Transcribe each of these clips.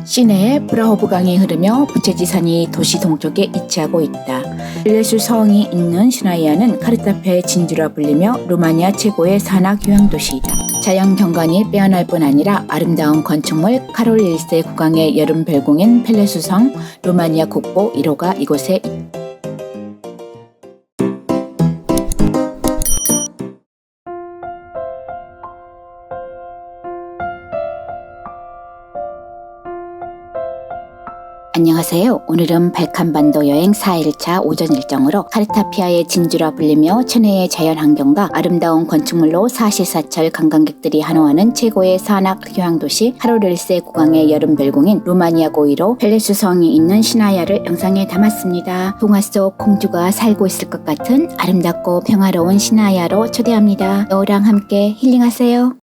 시내에 브라호브 강이 흐르며 부채지산이 도시 동쪽에 위치하고 있다. 펠레슈 성이 있는 시나이아는 카르타페의 진주라 불리며 루마니아 최고의 산악 휴양도시이다. 자연 경관이 빼어날 뿐 아니라 아름다운 건축물 카롤 1세 국왕의 여름 별궁인 펠레슈 성, 루마니아 국보 1호가 이곳에 있다. 안녕하세요. 오늘은 발칸반도 여행 4일차 오전 일정으로 카르타피아의 진주라 불리며 천혜의 자연환경과 아름다운 건축물로 사시사철 관광객들이 한호하는 최고의 산악 휴양도시 카롤 1세 국왕의 여름 별궁인 루마니아 고이로 펠레슈 성이 있는 시나이아를 영상에 담았습니다. 동화 속 공주가 살고 있을 것 같은 아름답고 평화로운 시나이아로 초대합니다. 저랑 함께 힐링하세요.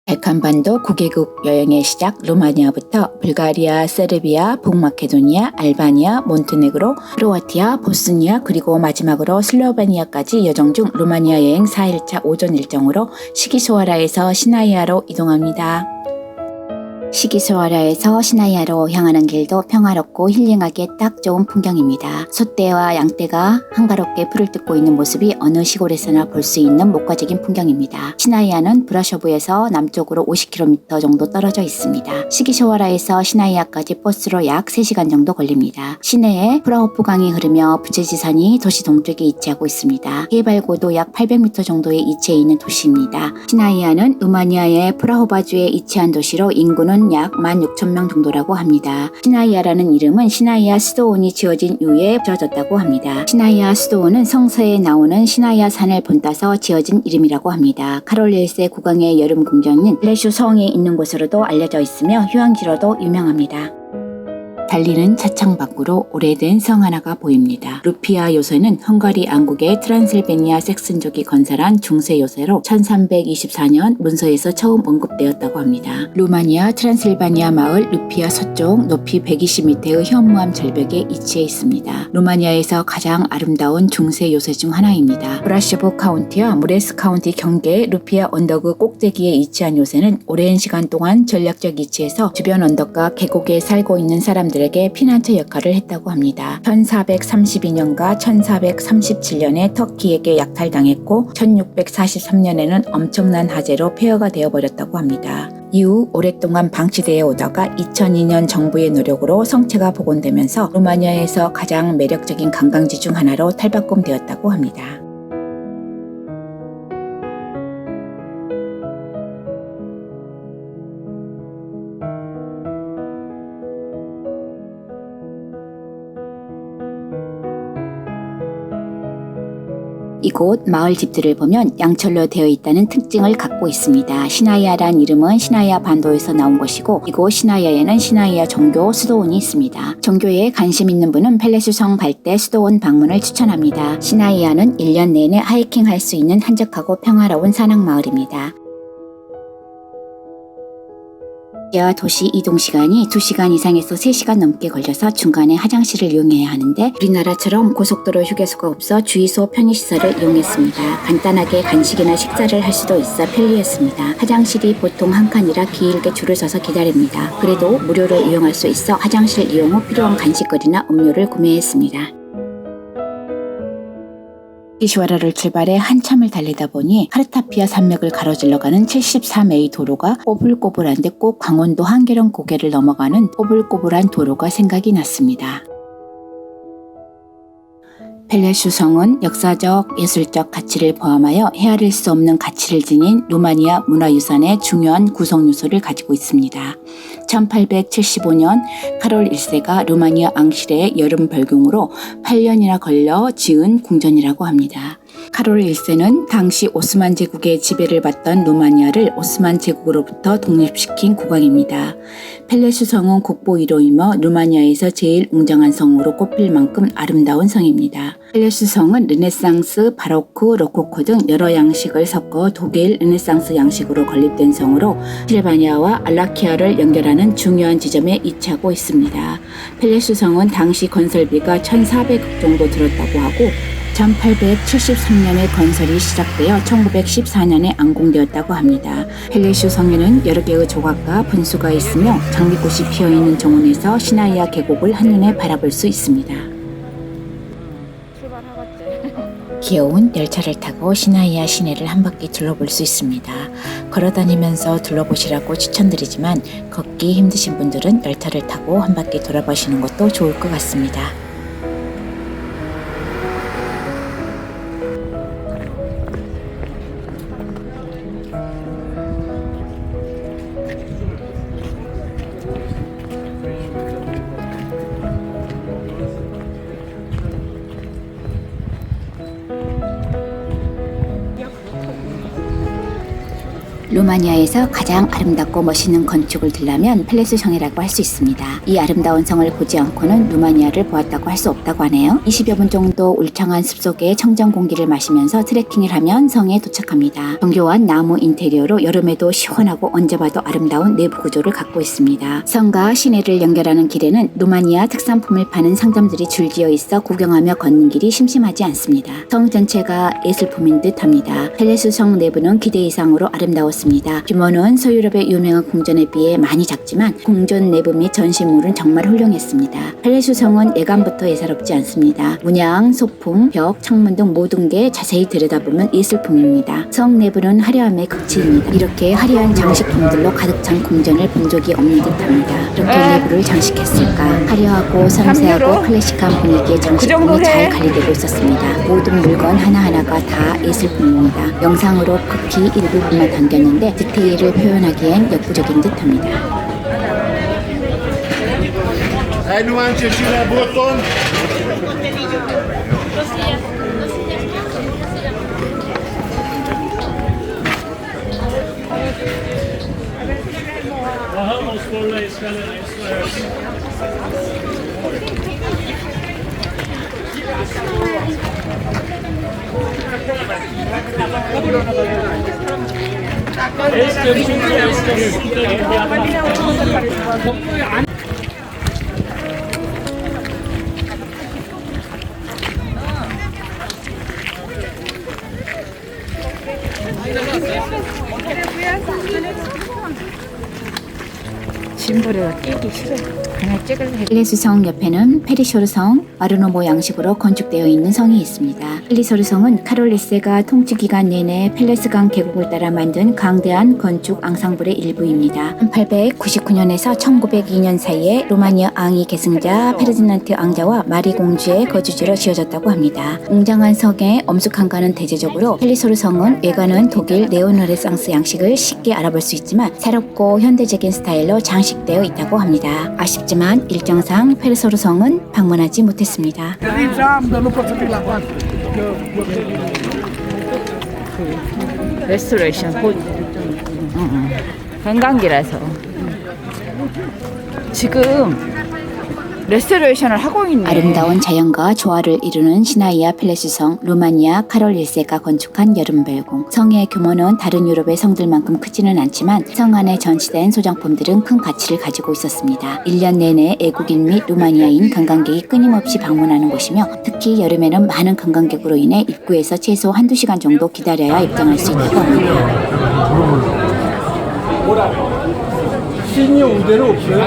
발칸반도 9개국 여행의 시작 루마니아부터 불가리아, 세르비아, 북마케도니아, 알바니아, 몬테네그로, 크로아티아, 보스니아 그리고 마지막으로 슬로베니아까지 여정 중 루마니아 여행 4일차 오전 일정으로 시기소아라에서 시나이아로 이동합니다. 시기소아라에서 시나이아로 향하는 길도 평화롭고 힐링하기에 딱 좋은 풍경입니다. 소떼와 양떼가 한가롭게 풀을 뜯고 있는 모습이 어느 시골에서나 볼 수 있는 목화적인 풍경입니다. 시나이아는 브라쇼브에서 남쪽으로 50km 정도 떨어져 있습니다. 시기소아라에서 시나이아까지 버스로 약 3시간 정도 걸립니다. 시내에 프라호프 강이 흐르며 부채지산이 도시 동쪽에 위치하고 있습니다. 해발 고도 약 800m 정도에 위치해 있는 도시입니다. 시나이아는 루마니아의 프라호바주에 위치한 도시로 인구는 약 16,000명 정도라고 합니다. 시나이아라는 이름은 시나이아 수도원이 지어진 이후에 지어졌다고 합니다. 시나이아 수도원은 성서에 나오는 시나이아 산을 본따서 지어진 이름이라고 합니다. 카롤 1세 국왕의 여름 궁전인 펠레슈 성이 있는 곳으로도 알려져 있으며 휴양지로도 유명합니다. 달리는 차창 밖으로 오래된 성 하나가 보입니다. 루피아 요새는 헝가리 왕국의 트란실베니아 섹슨족이 건설한 중세 요새로 1324년 문서에서 처음 언급되었다고 합니다. 루마니아 트란실바니아 마을 루피아 서쪽 높이 120m의 현무암 절벽에 위치해 있습니다. 루마니아에서 가장 아름다운 중세 요새 중 하나입니다. 브라쇼브 카운티와 무레스 카운티 경계의 루피아 언덕의 꼭대기에 위치한 요새는 오랜 시간 동안 전략적 위치에서 주변 언덕과 계곡에 살고 있는 사람들에게 피난처 역할을 했다고 합니다. 1432년과 1437년에 터키에게 약탈당했고 1643년에는 엄청난 화재로 폐허가 되어버렸다고 합니다. 이후 오랫동안 방치되어 오다가 2002년 정부의 노력으로 성체가 복원되면서 루마니아에서 가장 매력적인 관광지 중 하나로 탈바꿈되었다고 합니다. 이곳 마을 집들을 보면 양철로 되어 있다는 특징을 갖고 있습니다. 시나이아란 이름은 시나이아 반도에서 나온 것이고 이곳 시나이아에는 시나이아 종교 수도원이 있습니다. 종교에 관심 있는 분은 펠레슈 성 갈 때 수도원 방문을 추천합니다. 시나이아는 1년 내내 하이킹할 수 있는 한적하고 평화로운 산악 마을입니다. 도시 이동 시간이 2시간 이상에서 3시간 넘게 걸려서 중간에 화장실을 이용해야 하는데 우리나라처럼 고속도로 휴게소가 없어 주유소 편의시설을 이용했습니다. 간단하게 간식이나 식사를 할 수도 있어 편리했습니다. 화장실이 보통 한 칸이라 길게 줄을 서서 기다립니다. 그래도 무료로 이용할 수 있어 화장실 이용 후 필요한 간식거리나 음료를 구매했습니다. 시기소아라를 출발해 한참을 달리다 보니 카르타피아 산맥을 가로질러 가는 73A 도로가 꼬불꼬불한데 꼭 강원도 한계령 고개를 넘어가는 꼬불꼬불한 도로가 생각이 났습니다. 펠레슈 성은 역사적, 예술적 가치를 포함하여 헤아릴 수 없는 가치를 지닌 루마니아 문화유산의 중요한 구성 요소를 가지고 있습니다. 1875년 카롤 1세가 루마니아 앙시레의 여름 별궁으로 8년이나 걸려 지은 궁전이라고 합니다. 카롤 1세는 당시 오스만 제국의 지배를 받던 루마니아를 오스만 제국으로부터 독립시킨 국왕입니다. 펠레슈 성은 국보 1호이며 루마니아에서 제일 웅장한 성으로 꼽힐 만큼 아름다운 성입니다. 펠레슈 성은 르네상스, 바로크, 로코코 등 여러 양식을 섞어 독일 르네상스 양식으로 건립된 성으로 실바니아와 알라키아를 연결하는 중요한 지점에 위치하고 있습니다. 펠레슈 성은 당시 건설비가 1,400억 정도 들었다고 하고 1873년에 건설이 시작되어 1914년에 완공되었다고 합니다. 펠레슈 성에는 여러 개의 조각과 분수가 있으며 장미꽃이 피어있는 정원에서 시나이아 계곡을 한눈에 바라볼 수 있습니다. 귀여운 열차를 타고 시나이아 시내를 한 바퀴 둘러볼 수 있습니다. 걸어다니면서 둘러보시라고 추천드리지만 걷기 힘드신 분들은 열차를 타고 한 바퀴 돌아보시는 것도 좋을 것 같습니다. 루마니아에서 가장 아름답고 멋있는 건축을 들라면 펠레스 성이라고 할 수 있습니다. 이 아름다운 성을 보지 않고는 루마니아를 보았다고 할 수 없다고 하네요. 20여 분 정도 울창한 숲속의 청정 공기를 마시면서 트레킹을 하면 성에 도착합니다. 정교한 나무 인테리어로 여름에도 시원하고 언제 봐도 아름다운 내부 구조를 갖고 있습니다. 성과 시내를 연결하는 길에는 루마니아 특산품을 파는 상점들이 줄지어 있어 구경하며 걷는 길이 심심하지 않습니다. 성 전체가 예술품인 듯합니다. 펠레스 성 내부는 기대 이상으로 아름다웠습니다. 규모는 서유럽의 유명한 궁전에 비해 많이 작지만 궁전 내부 및 전시물은 정말 훌륭했습니다. 펠레슈 성은 예감부터 예사롭지 않습니다. 문양, 소품, 벽, 창문 등 모든 게 자세히 들여다보면 예술품입니다. 성 내부는 화려함의 극치입니다. 이렇게 화려한 장식품들로 가득 찬 궁전을 본 적이 없는 듯합니다. 이렇게 내부를 장식했을까? 화려하고 섬세하고 클래식한 분위기의 장식품이 잘 관리되고 있었습니다. 모든 물건 하나하나가 다 예술품입니다. 영상으로 극히 일부분만 담겼는데 디테일을 표현하기엔 역부족인 듯합니다. 짐벌에가 끼기 싫어. 그냥 찍을래. 펠레스 성 옆에는 페리쇼르 성, 아르노모 양식으로 건축되어 있는 성이 있습니다. 펠리소르 성은 카롤 1세가 통치 기간 내내 펠레스강 계곡을 따라 만든 강대한 건축 앙상블의 일부입니다. 1899년에서 1902년 사이에 로마니아 앙이 계승자 페르디난트 앙자와 마리 공주의 거주지로 지어졌다고 합니다. 웅장한 성에 엄숙한가는 대체적으로 펠리소르 성은 외관은 독일 네오르네상스 양식을 쉽게 알아볼 수 있지만 새롭고 현대적인 스타일로 장식되어 있다고 합니다. 아쉽지만 일정상 펠리소르 성은 방문하지 못했습니다. 레스토레이션 관광지라서 지금 레스토레이션을 하고 있네. 아름다운 자연과 조화를 이루는 시나이아 펠레스성, 루마니아 카롤 1세가 건축한 여름별궁. 성의 규모는 다른 유럽의 성들만큼 크지는 않지만 성 안에 전시된 소장품들은 큰 가치를 가지고 있었습니다. 1년 내내 애국인 및 루마니아인 관광객이 끊임없이 방문하는 곳이며 특히 여름에는 많은 관광객으로 인해 입구에서 최소 한두 시간 정도 기다려야 입장할 수 있다고 합니다. 신이 온 데는 없어요?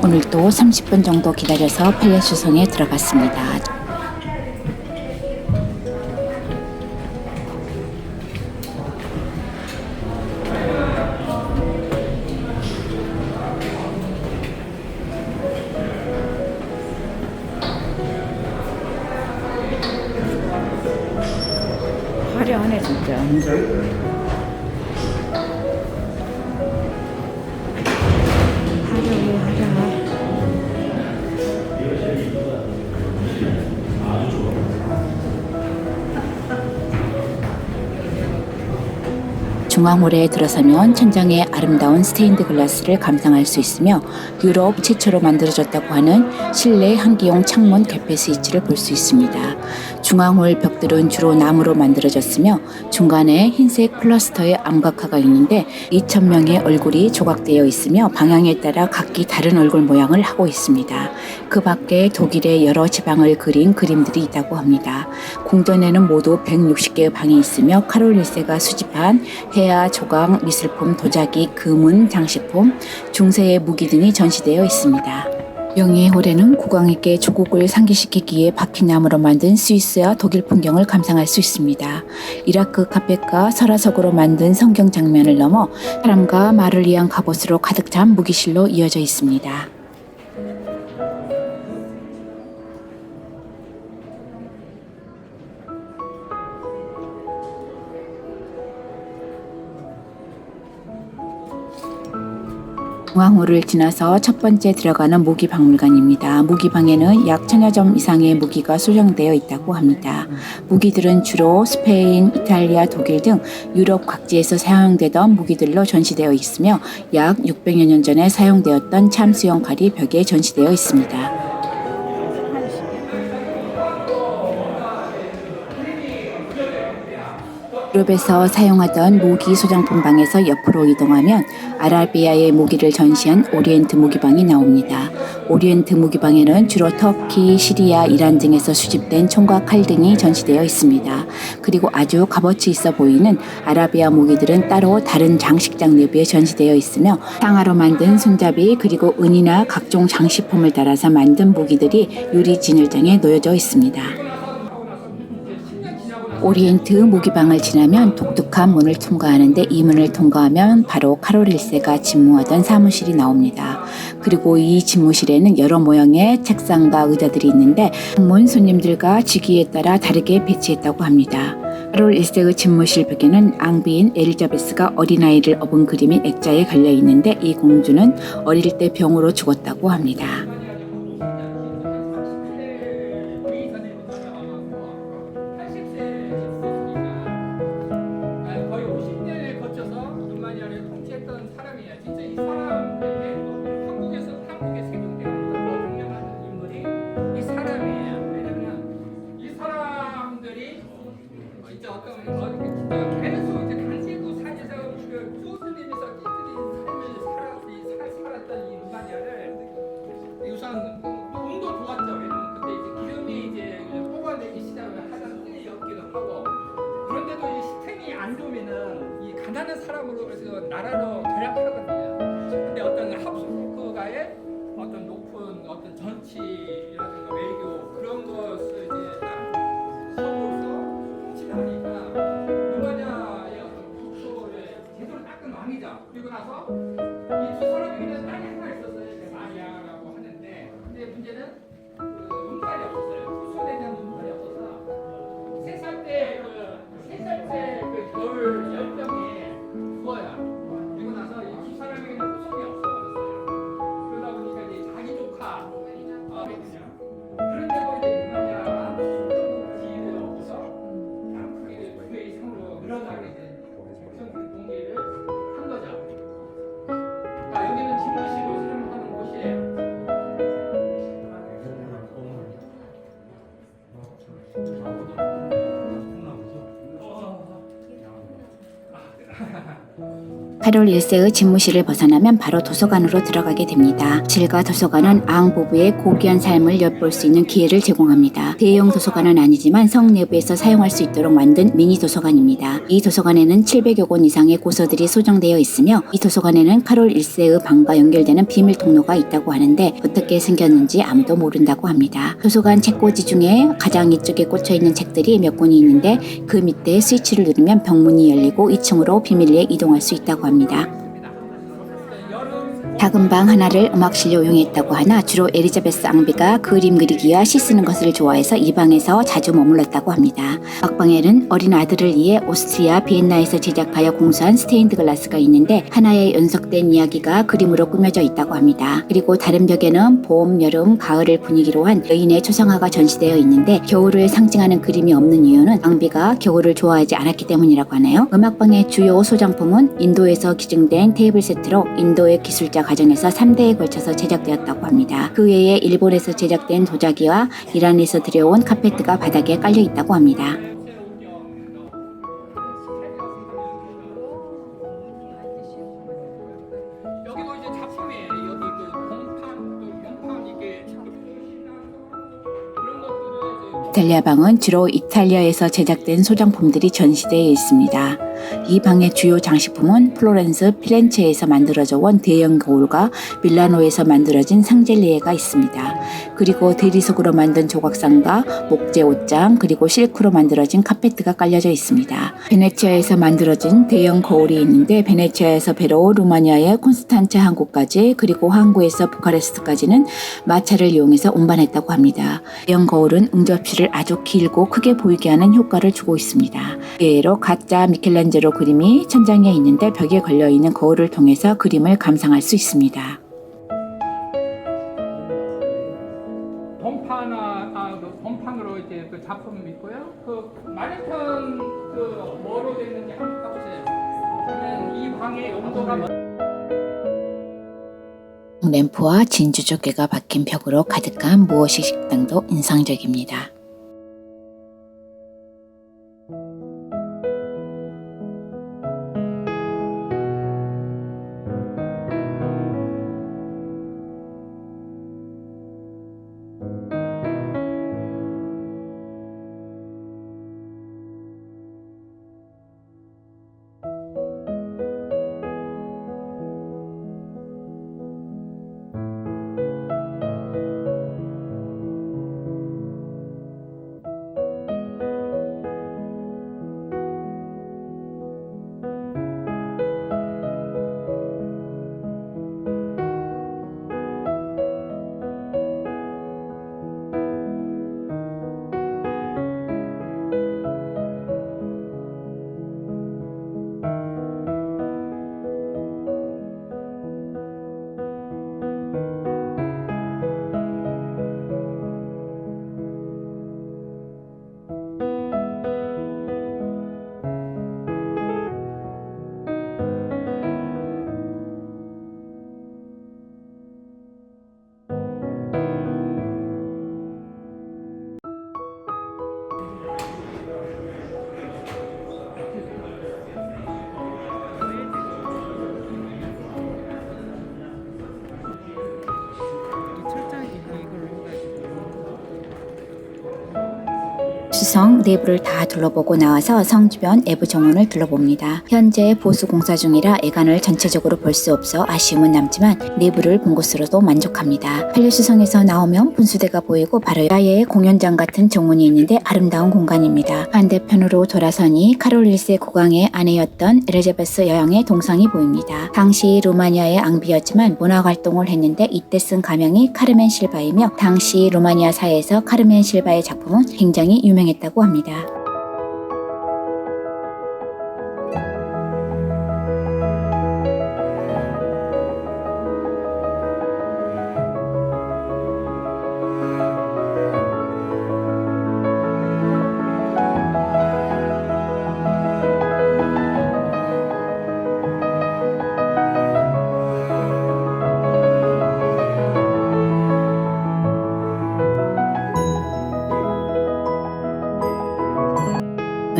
오늘도 30분 정도 기다려서 펠레스성에 들어갔습니다. 중앙홀에 들어서면 천장에 아름다운 스테인드 글라스를 감상할 수 있으며 유럽 최초로 만들어졌다고 하는 실내 한기용 창문 개폐 스위치를 볼 수 있습니다. 중앙홀 벽들은 주로 나무로 만들어졌으며 중간에 흰색 플러스터의 암각화가 있는데 2,000명의 얼굴이 조각되어 있으며 방향에 따라 각기 다른 얼굴 모양을 하고 있습니다. 그 밖에 독일의 여러 지방을 그린 그림들이 있다고 합니다. 궁전에는 모두 160개의 방이 있으며 카롤 1세가 수집한 해아, 조각, 미술품, 도자기, 금은, 장식품, 중세의 무기 등이 전시되어 있습니다. 명예홀에는 국왕에게 조국을 상기시키기에 바퀴나무로 만든 스위스와 독일 풍경을 감상할 수 있습니다. 이라크 카펫과 설화석으로 만든 성경 장면을 넘어 사람과 말을 위한 갑옷으로 가득 찬 무기실로 이어져 있습니다. 중앙홀을 지나서 첫 번째 들어가는 무기박물관입니다. 무기방에는 약 1000여 점 이상의 무기가 소장되어 있다고 합니다. 무기들은 주로 스페인, 이탈리아, 독일 등 유럽 각지에서 사용되던 무기들로 전시되어 있으며 약 600여 년 전에 사용되었던 참수용 칼이 벽에 전시되어 있습니다. 유럽에서 사용하던 무기 소장품 방에서 옆으로 이동하면 아라비아의 무기를 전시한 오리엔트 무기방이 나옵니다. 오리엔트 무기방에는 주로 터키, 시리아, 이란 등에서 수집된 총과 칼 등이 전시되어 있습니다. 그리고 아주 값어치 있어 보이는 아라비아 무기들은 따로 다른 장식장 내부에 전시되어 있으며 상아로 만든 손잡이 그리고 은이나 각종 장식품을 달아서 만든 무기들이 유리 진열장에 놓여져 있습니다. 오리엔트 무기방을 지나면 독특한 문을 통과하는데 이 문을 통과하면 바로 카롤 1세가 집무하던 사무실이 나옵니다. 그리고 이 집무실에는 여러 모양의 책상과 의자들이 있는데 방문 손님들과 직위에 따라 다르게 배치했다고 합니다. 카롤 1세의 집무실 벽에는 앙비인 엘리자베스가 어린아이를 업은 그림이 액자에 걸려 있는데 이 공주는 어릴 때 병으로 죽었다고 합니다. 우선 운도 좋았죠. 왜냐면 그때 이제 기름이 이제 뽑아내기 시작을 하던 때였기도 하고, 그런데도 이 시스템이 안 좋으면은 이 가난한 사람으로 해서 나라로 전략하거든요. 근데 어떤 합숙가의 어떤 높은 어떤 정치라든가 외교 그런 것을 이제 서로서 통치하니까 루마니아의 어떤 국토를 제대로 닦은 왕이죠. 그리고 나서 이 두 사람이 그냥 딸이 하나 있었어요. 마리아라고 하는데, 근데 문제는 그 눈깔이 없었어요. 후손에 대한 눈깔이 없어서 3살 때 그 겨울 열병에 죽어요. 그리고 나서 이 두 사람에게는 후손이 없어졌어요. 그러다 보니까 이제 자기 조카 했거든요. 그런데도 이제 루마니아가 지위를 얻고서 크게 2배 이상으로 늘어나게 된 백성들 공개를 한 거죠. 여기는 집무실로 사용하는 곳이에요. 카롤 1세의 집무실을 벗어나면 바로 도서관으로 들어가게 됩니다. 실과 도서관은 앙 부부의 고귀한 삶을 엿볼 수 있는 기회를 제공합니다. 대형 도서관은 아니지만 성 내부에서 사용할 수 있도록 만든 미니 도서관입니다. 이 도서관에는 700여 권 이상의 고서들이 소장되어 있으며 이 도서관에는 카롤 1세의 방과 연결되는 비밀 통로가 있다고 하는데 어떻게 생겼는지 아무도 모른다고 합니다. 도서관 책꽂이 중에 가장 이쪽에 꽂혀있는 책들이 몇 권이 있는데 그 밑에 스위치를 누르면 벽문이 열리고 2층으로 비밀리에 이동할 수 있다고 합니다. 여러 작은 방 하나를 음악실로 이용했다고 하나 주로 엘리자베스 앙비가 그림 그리기와 시 쓰는 것을 좋아해서 이 방에서 자주 머물렀다고 합니다. 막방에는 어린 아들을 위해 오스트리아 비엔나에서 제작하여 공수한 스테인드 글라스가 있는데 하나의 연속된 이야기가 그림으로 꾸며져 있다고 합니다. 그리고 다른 벽에는 봄, 여름, 가을을 분위기로 한 여인의 초상화가 전시되어 있는데 겨울을 상징하는 그림이 없는 이유는 앙비가 겨울을 좋아하지 않았기 때문이라고 하네요. 음악방의 주요 소장품은 인도에서 기증된 테이블 세트로 인도의 기술자 과정에서 3대에 걸쳐서 제작되었다고 합니다. 그 외에 일본에서 제작된 도자기와 이란에서 들여온 카페트가 바닥에 깔려 있다고 합니다. 여기도 이제 작품이에요. 여기 그 공판, 그 용판 이게 그런 것들을 이제 이탈리아 방은 주로 이탈리아에서 제작된 소장품들이 전시되어 있습니다. 이 방의 주요 장식품은 플로렌스, 피렌체에서 만들어져 온 대형 거울과 밀라노에서 만들어진 상젤리에가 있습니다. 그리고 대리석으로 만든 조각상과 목재 옷장 그리고 실크로 만들어진 카페트가 깔려져 있습니다. 베네치아에서 만들어진 대형 거울이 있는데 베네치아에서 배로 루마니아의 콘스탄체 항구까지 그리고 항구에서 부카레스트까지는 마차를 이용해서 운반했다고 합니다. 대형 거울은 응접실을 아주 길고 크게 보이게 하는 효과를 주고 있습니다. 예로 가짜 미켈란젤로 그림이 천장에 있는데 벽에 걸려있는 거울을 통해서 그림을 감상할 수 있습니다. 본판으로 이제 그 작품이 있고요. 그 맞은편 그 뭐로 됐는지 한번 봐보세요. 그러면 이 방의 용도가 램프와 진주조개가 박힌 벽으로 가득한 무엇식 식당도 인상적입니다. 수성 내부를 다 둘러보고 나와서 성 주변 내부 정원을 둘러봅니다. 현재 보수 공사 중이라 애관을 전체적으로 볼 수 없어 아쉬움은 남지만 내부를 본 것으로도 만족합니다. 한류수성에서 나오면 분수대가 보이고 바로 야외에 공연장 같은 정원이 있는데 아름다운 공간입니다. 반대편으로 돌아서니 카롤 1세 국왕의 아내였던 엘리자베스 여왕의 동상이 보입니다. 당시 루마니아의 앙비였지만 문화 활동을 했는데 이때 쓴 가명이 카르멘 실바이며 당시 루마니아 사회에서 카르멘 실바의 작품은 굉장히 유명했다고 합니다.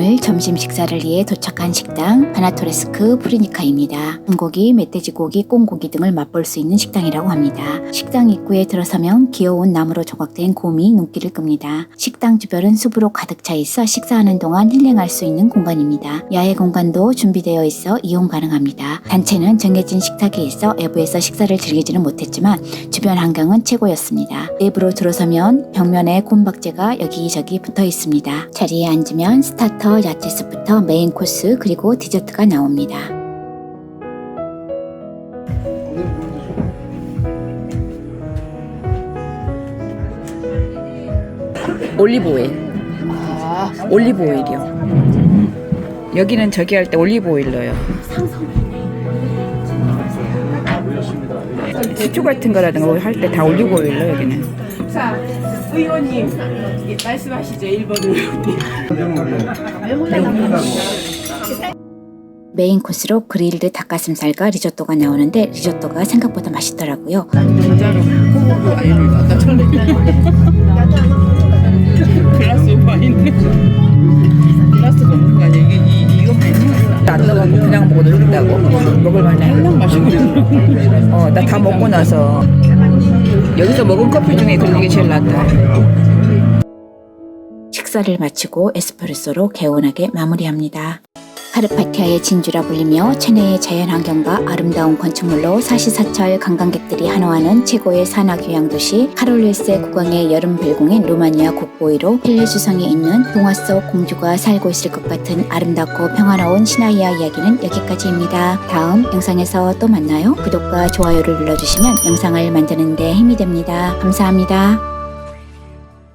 오늘 점심 식사를 위해 도착한 식당 바나토레스크 프리니카입니다. 한고기, 멧돼지고기, 꽁고기 등을 맛볼 수 있는 식당이라고 합니다. 식당 입구에 들어서면 귀여운 나무로 조각된 곰이 눈길을 끕니다. 식당 주변은 숲으로 가득 차 있어 식사하는 동안 힐링할 수 있는 공간입니다. 야외 공간도 준비되어 있어 이용 가능합니다. 단체는 정해진 식탁에 있어 외부에서 식사를 즐기지는 못했지만 주변 환경은 최고였습니다. 내부로 들어서면 벽면에 곰박재가 여기저기 붙어 있습니다. 자리에 앉으면 스타터, 야채 스프부터 메인 코스 그리고 디저트가 나옵니다. 오늘 올리브 오일. 올리브 오일이요. 여기는 저기 할 때 올리브 오일 넣어요. 수초 같은 거라든가 할 때 다 올리브 오일 넣어요, 여기는. 자, 의원님 말씀하시죠. 1번 의원님. 메인 코스로 그릴드 닭가슴살과 리조또가 나오는데 리조또가 생각보다 맛있더라고요. 진짜로 호흡으로 아이를 갖다 줬네. 글라스 와인. 글라스 먹는 거 아니야? 이거 메뉴. 안 넣어갖고 그냥 먹어도 된다고. 먹을만해. 그냥 마시고. 나 다 먹고 나서 여기서 먹은 커피 중에 그런 게 제일 낫다. 식사를 마치고 에스프레소로 개운하게 마무리합니다. 카르파티아의 진주라 불리며 체내의 자연환경과 아름다운 건축물로 사시사철 관광객들이 한호하는 최고의 산악휴양도시 카롤레스 국왕의 여름 별궁인 루마니아 국보위로 펠레주성에 있는 동화 속 공주가 살고 있을 것 같은 아름답고 평화로운 시나이아 이야기는 여기까지입니다. 다음 영상에서 또 만나요. 구독과 좋아요를 눌러주시면 영상을 만드는 데 힘이 됩니다. 감사합니다.